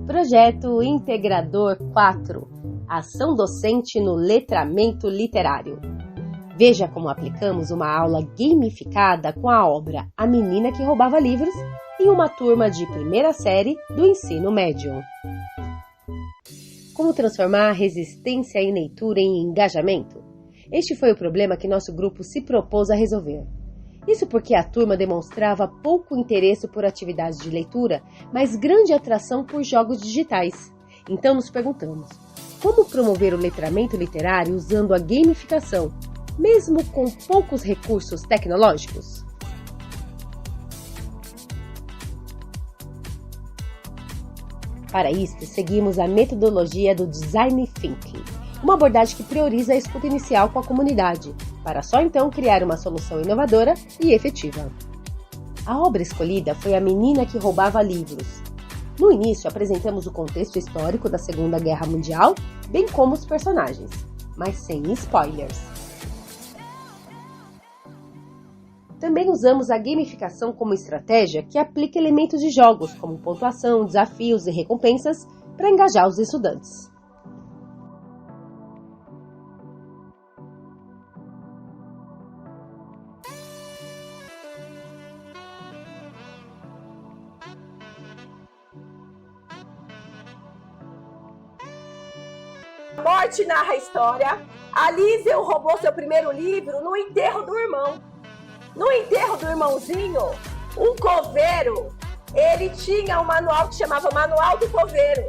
Projeto Integrador 4. Ação docente no letramento literário. Veja como aplicamos uma aula gamificada com a obra A Menina que Roubava Livros em uma turma de primeira série do ensino médio. Como transformar a resistência em leitura em engajamento? Este foi o problema que nosso grupo se propôs a resolver. Isso porque a turma demonstrava pouco interesse por atividades de leitura, mas grande atração por jogos digitais. Então nos perguntamos, como promover o letramento literário usando a gamificação, mesmo com poucos recursos tecnológicos? Para isso, seguimos a metodologia do Design Thinking, uma abordagem que prioriza a escuta inicial com a comunidade, para só então criar uma solução inovadora e efetiva. A obra escolhida foi A Menina que Roubava Livros. No início, apresentamos o contexto histórico da Segunda Guerra Mundial, bem como os personagens, mas sem spoilers. Também usamos a gamificação como estratégia que aplica elementos de jogos, como pontuação, desafios e recompensas, para engajar os estudantes. A morte narra a história. A Lísel roubou seu primeiro livro no enterro do irmão. No enterro do irmãozinho, um coveiro, ele tinha um manual que chamava Manual do Coveiro.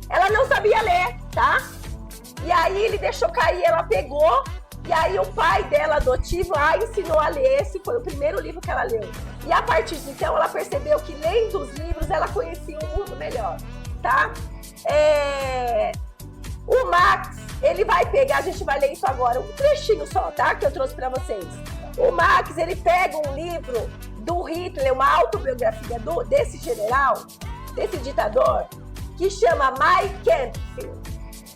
Ela não sabia ler, tá? E aí ele deixou cair, ela pegou, e aí o pai dela adotivo a ensinou a ler. Esse foi o primeiro livro que ela leu. E a partir de então ela percebeu que lendo os livros ela conhecia o mundo melhor, tá? O Max, ele vai pegar, a gente vai ler isso agora, um trechinho só, tá? Que eu trouxe pra vocês. O Max, ele pega um livro do Hitler, uma autobiografia desse general, desse ditador, que chama Mein Kampf,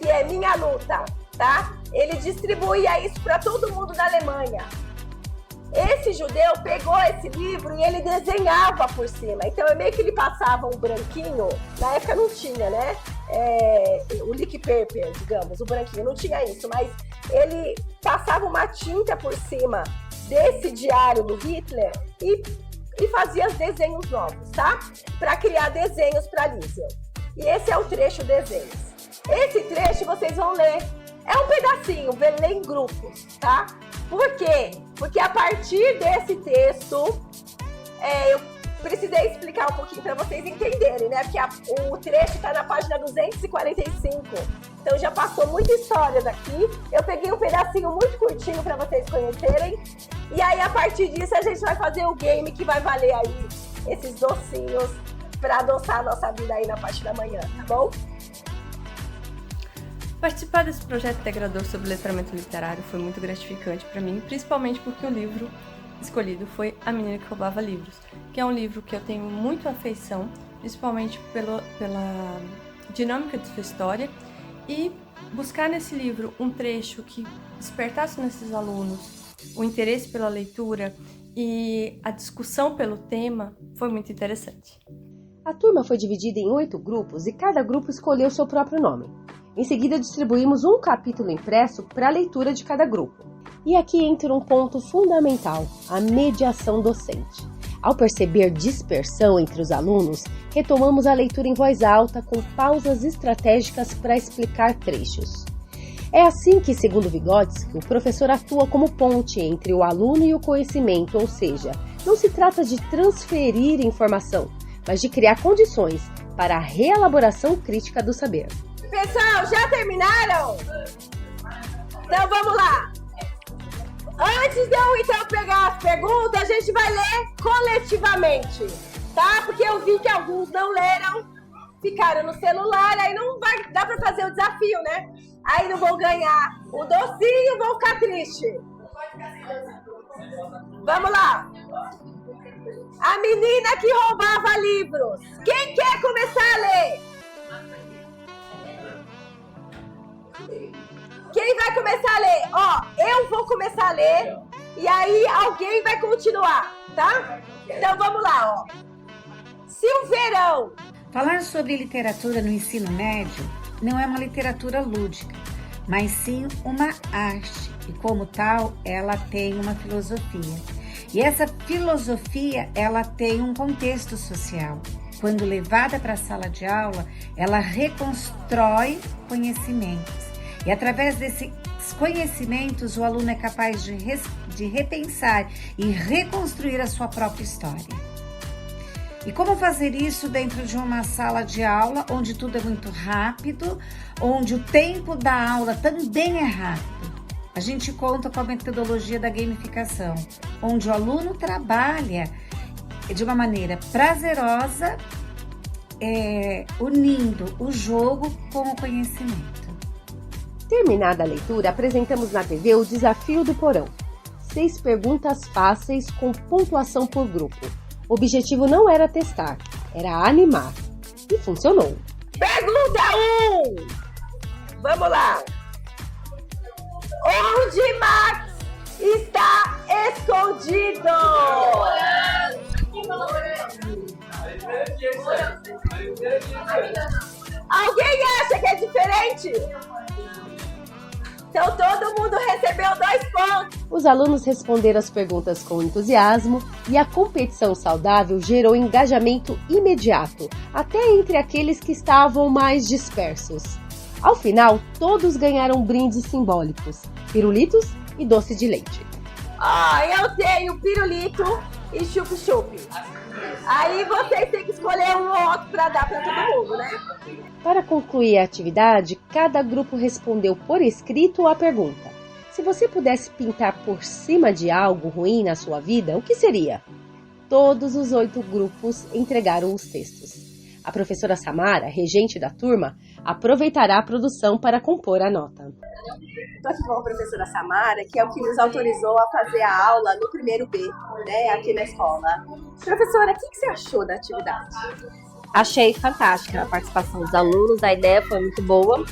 que é Minha Luta, tá? Ele distribuía isso para todo mundo da Alemanha. Esse judeu pegou esse livro e ele desenhava por cima. Então, é meio que ele passava um branquinho, na época não tinha, né? O lick paper, digamos, o branquinho, não tinha isso, mas ele passava uma tinta por cima desse diário do Hitler e fazia os desenhos novos, tá? Para criar desenhos para Lísel. E esse é o trecho desenhos. Esse trecho vocês vão ler. É um pedacinho, ler em grupos, tá? Por quê? Porque a partir desse texto, eu precisei explicar um pouquinho para vocês entenderem, né? Porque o trecho está na página 245. Então já passou muita história daqui. Eu peguei um pedacinho muito curtinho para vocês conhecerem. E aí, a partir disso, a gente vai fazer o game que vai valer aí esses docinhos para adoçar a nossa vida aí na parte da manhã, tá bom? Participar desse projeto integrador sobre letramento literário foi muito gratificante para mim, principalmente porque o livro escolhido foi A Menina que Roubava Livros, que é um livro que eu tenho muito afeição, principalmente pela dinâmica de sua história, e buscar nesse livro um trecho que despertasse nesses alunos o interesse pela leitura e a discussão pelo tema foi muito interessante. A turma foi dividida em 8 grupos e cada grupo escolheu seu próprio nome. Em seguida, distribuímos um capítulo impresso para a leitura de cada grupo. E aqui entra um ponto fundamental, a mediação docente. Ao perceber dispersão entre os alunos, retomamos a leitura em voz alta com pausas estratégicas para explicar trechos. É assim que, segundo Vygotsky, o professor atua como ponte entre o aluno e o conhecimento, ou seja, não se trata de transferir informação, mas de criar condições para a reelaboração crítica do saber. Pessoal, já terminaram? Então vamos lá! Antes de eu então pegar as perguntas, a gente vai ler coletivamente, tá? Porque eu vi que alguns não leram, ficaram no celular, aí não vai dar pra fazer o desafio, né? Aí não vão ganhar o docinho, vão ficar tristes. Vamos lá. A menina que roubava livros. Quem quer começar a ler? Quem vai começar a ler? Ó, eu vou começar a ler e aí alguém vai continuar, tá? Então vamos lá, ó. Se o verão Falar sobre literatura no ensino médio não é uma literatura lúdica, mas sim uma arte e, como tal, ela tem uma filosofia. E essa filosofia, ela tem um contexto social. Quando levada para a sala de aula, ela reconstrói conhecimentos. E através desses conhecimentos, o aluno é capaz de repensar e reconstruir a sua própria história. E como fazer isso dentro de uma sala de aula, onde tudo é muito rápido, onde o tempo da aula também é rápido? A gente conta com a metodologia da gamificação, onde o aluno trabalha de uma maneira prazerosa, unindo o jogo com o conhecimento. Terminada a leitura, apresentamos na TV o Desafio do Porão. 6 perguntas fáceis com pontuação por grupo. O objetivo não era testar, era animar. E funcionou. Pergunta 1. Vamos lá. Onde Max está escondido? Alguém acha que é diferente? Então todo mundo recebeu 2 pontos. Os alunos responderam as perguntas com entusiasmo e a competição saudável gerou engajamento imediato, até entre aqueles que estavam mais dispersos. Ao final, todos ganharam brindes simbólicos, pirulitos e doce de leite. Eu tenho pirulito e chup-chup. Aí vocês têm que escolher um ou outro para dar para todo mundo, né? Para concluir a atividade, cada grupo respondeu por escrito a pergunta: se você pudesse pintar por cima de algo ruim na sua vida, o que seria? Todos os 8 grupos entregaram os textos. A professora Samara, regente da turma, aproveitará a produção para compor a nota. Estou aqui com a professora Samara, que é o que nos autorizou a fazer a aula no primeiro B, né, aqui na escola. Professora, o que você achou da atividade? Achei fantástica a participação dos alunos, a ideia foi muito boa.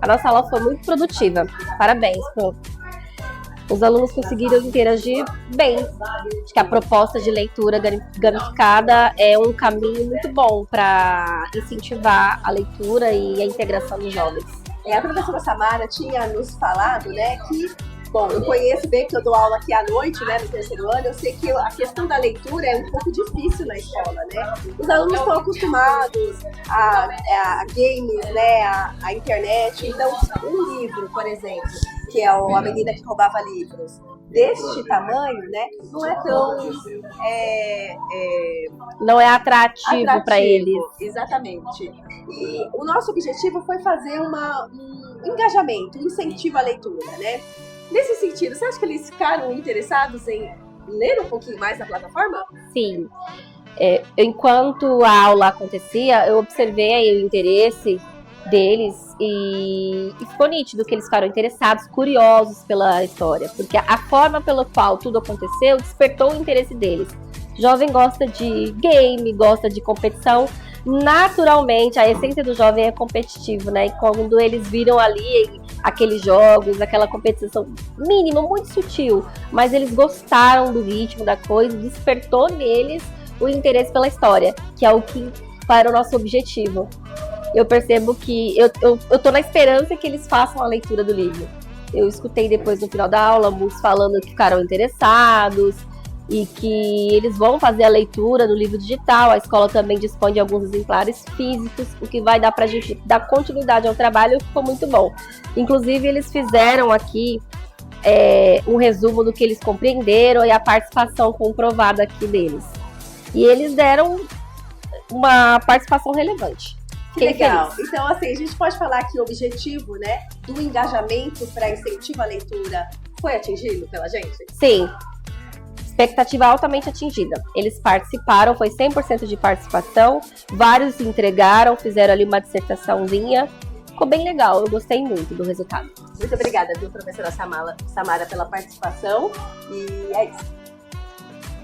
A nossa aula foi muito produtiva. Parabéns, prof. Os alunos conseguiram interagir bem. Acho que a proposta de leitura gamificada é um caminho muito bom para incentivar a leitura e a integração dos jovens. A professora Samara tinha nos falado, né, que, bom, eu conheço bem que eu dou aula aqui à noite, né, no 3º ano, eu sei que a questão da leitura é um pouco difícil na escola, né? Os alunos estão acostumados a games, né, a internet, então um livro, por exemplo, que é A Menina que Roubava Livros, deste tamanho, né, não é tão... não é atrativo para eles. Exatamente. E o nosso objetivo foi fazer um engajamento, um incentivo à leitura, né? Nesse sentido, você acha que eles ficaram interessados em ler um pouquinho mais na plataforma? Sim. Enquanto a aula acontecia, eu observei o interesse deles e ficou nítido que eles ficaram interessados, curiosos pela história, porque a forma pela qual tudo aconteceu despertou o interesse deles. O jovem gosta de game, gosta de competição. Naturalmente, a essência do jovem é competitivo, né? E quando eles viram ali aqueles jogos, aquela competição mínima, muito sutil, mas eles gostaram do ritmo da coisa, despertou neles o interesse pela história, que é o que era o nosso objetivo. Eu percebo que eu tô na esperança que eles façam a leitura do livro. Eu escutei depois no final da aula muitos falando que ficaram interessados e que eles vão fazer a leitura no livro digital. A escola também dispõe de alguns exemplares físicos, o que vai dar pra gente dar continuidade ao trabalho, ficou muito bom. Inclusive, eles fizeram aqui um resumo do que eles compreenderam e a participação comprovada aqui deles. E eles deram uma participação relevante. Que legal. Então, assim, a gente pode falar que o objetivo, né, do engajamento para incentivo à leitura foi atingido pela gente? Sim. Expectativa altamente atingida. Eles participaram, foi 100% de participação, vários entregaram, fizeram ali uma dissertaçãozinha. Ficou bem legal, eu gostei muito do resultado. Muito obrigada, viu, professora Samara, pela participação. E é isso.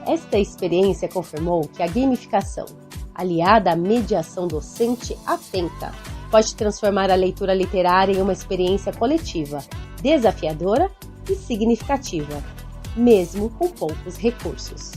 Esta experiência confirmou que a gamificação, aliada à mediação docente atenta, pode transformar a leitura literária em uma experiência coletiva, desafiadora e significativa, mesmo com poucos recursos.